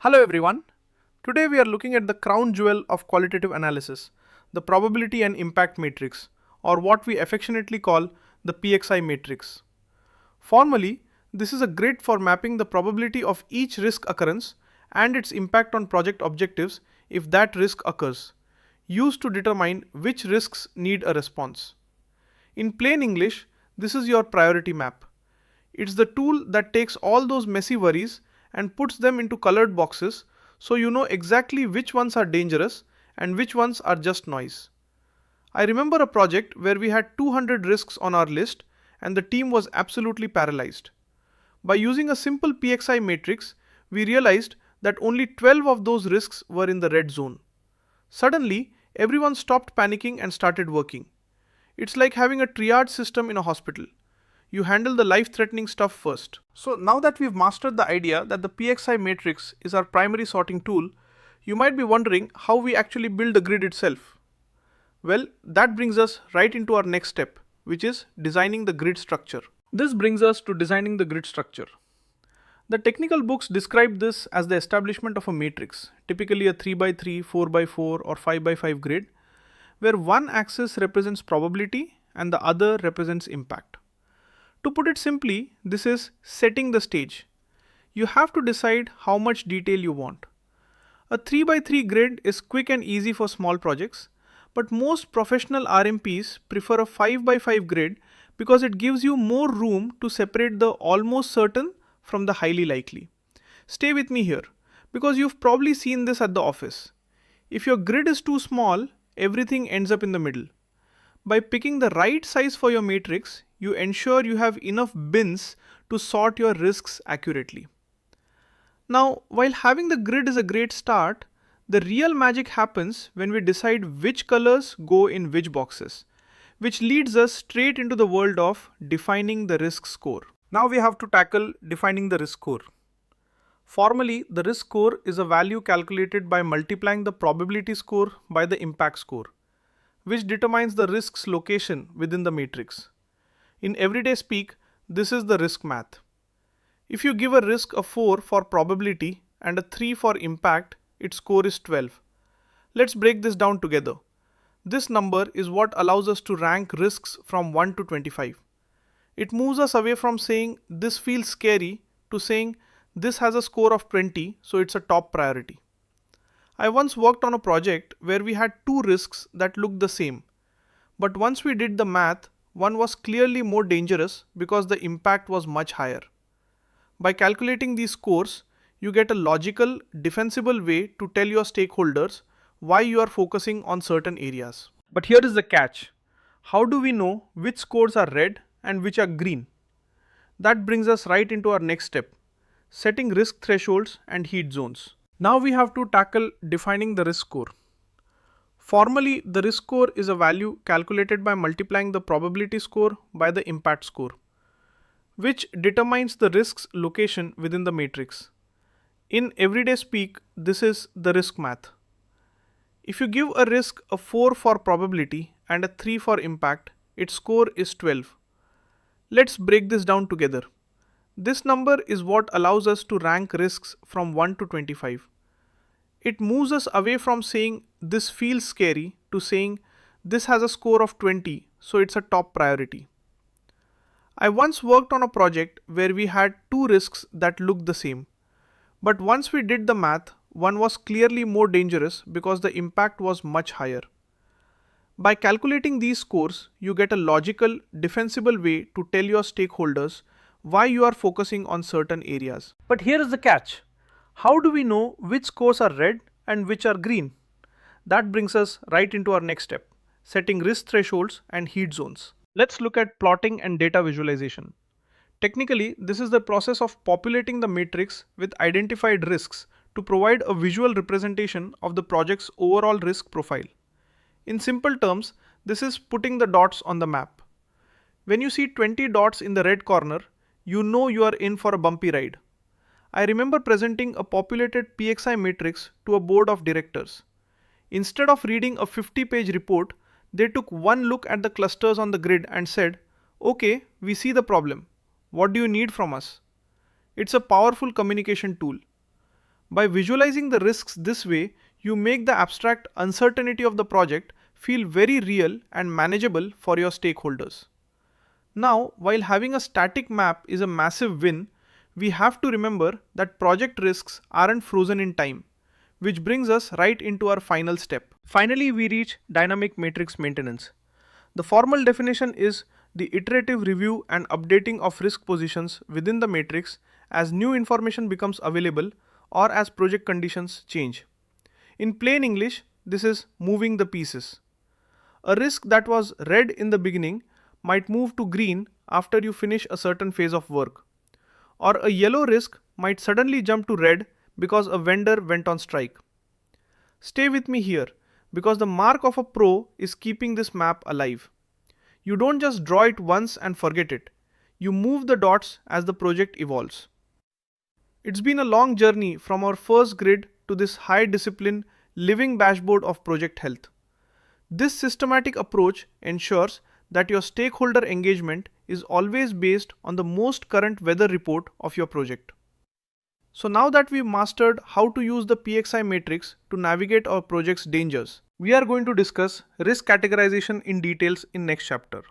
Hello everyone. Today we are looking at the crown jewel of qualitative analysis, the probability and impact matrix, or what we affectionately call the PxI matrix. Formally, this is a grid for mapping the probability of each risk occurrence and its impact on project objectives if that risk occurs, used to determine which risks need a response. In plain English, this is your priority map. It's the tool that takes all those messy worries and puts them into colored boxes so you know exactly which ones are dangerous and which ones are just noise. I remember a project where we had 200 risks on our list and the team was absolutely paralyzed. By using a simple PxI matrix, we realized that only 12 of those risks were in the red zone. Suddenly, everyone stopped panicking and started working. It's like having a triage system in a hospital. You handle the life-threatening stuff first. So now that we've mastered the idea that the PxI matrix is our primary sorting tool, you might be wondering how we actually build the grid itself. Well, that brings us right into our next step, which is designing the grid structure. This brings us to designing the grid structure. The technical books describe this as the establishment of a matrix, typically a 3x3, 4x4 or 5x5 grid, where one axis represents probability and the other represents impact. To put it simply, this is setting the stage. You have to decide how much detail you want. A 3x3 grid is quick and easy for small projects, but most professional RMPs prefer a 5x5 grid because it gives you more room to separate the almost certain from the highly likely. Stay with me here, because you've probably seen this at the office. If your grid is too small, everything ends up in the middle. By picking the right size for your matrix, you ensure you have enough bins to sort your risks accurately. Now, while having the grid is a great start, the real magic happens when we decide which colors go in which boxes, which leads us straight into the world of defining the risk score. Now we have to tackle defining the risk score. Formally, the risk score is a value calculated by multiplying the probability score by the impact score, which determines the risk's location within the matrix. In everyday speak, this is the risk math. If you give a risk a 4 for probability and a 3 for impact, its score is 12. Let's break this down together. This number is what allows us to rank risks from 1 to 25. It moves us away from saying this feels scary to saying this has a score of 20, so it's a top priority. I once worked on a project where we had two risks that looked the same, but once we did the math, one was clearly more dangerous because the impact was much higher. By calculating these scores, you get a logical, defensible way to tell your stakeholders why you are focusing on certain areas. But here is the catch. How do we know which scores are red and which are green? That brings us right into our next step, setting risk thresholds and heat zones. Now we have to tackle defining the risk score. Formally, the risk score is a value calculated by multiplying the probability score by the impact score, which determines the risk's location within the matrix. In everyday speak, this is the risk math. If you give a risk a 4 for probability and a 3 for impact, its score is 12. Let's break this down together. This number is what allows us to rank risks from 1 to 25. It moves us away from saying this feels scary to saying this has a score of 20, so it's a top priority. I once worked on a project where we had two risks that looked the same, but once we did the math, one was clearly more dangerous because the impact was much higher. By calculating these scores, you get a logical, defensible way to tell your stakeholders why you are focusing on certain areas. But here is the catch. How do we know which scores are red and which are green? That brings us right into our next step, setting risk thresholds and heat zones. Let's look at plotting and data visualization. Technically, this is the process of populating the matrix with identified risks to provide a visual representation of the project's overall risk profile. In simple terms, this is putting the dots on the map. When you see 20 dots in the red corner, you know you are in for a bumpy ride. I remember presenting a populated PxI matrix to a board of directors. Instead of reading a 50-page report, they took one look at the clusters on the grid and said, "Okay, we see the problem. What do you need from us?" It's a powerful communication tool. By visualizing the risks this way, you make the abstract uncertainty of the project feel very real and manageable for your stakeholders. Now, while having a static map is a massive win, we have to remember that project risks aren't frozen in time, which brings us right into our final step. Finally, we reach dynamic matrix maintenance. The formal definition is the iterative review and updating of risk positions within the matrix as new information becomes available or as project conditions change. In plain English, this is moving the pieces. A risk that was red in the beginning might move to green after you finish a certain phase of work. Or a yellow risk might suddenly jump to red because a vendor went on strike. Stay with me here because the mark of a pro is keeping this map alive. You don't just draw it once and forget it. You move the dots as the project evolves. It's been a long journey from our first grid to this high discipline living dashboard of project health. This systematic approach ensures that your stakeholder engagement is always based on the most current weather report of your project. So now that we've mastered how to use the PxI matrix to navigate our project's dangers, we are going to discuss risk categorization in details in next chapter.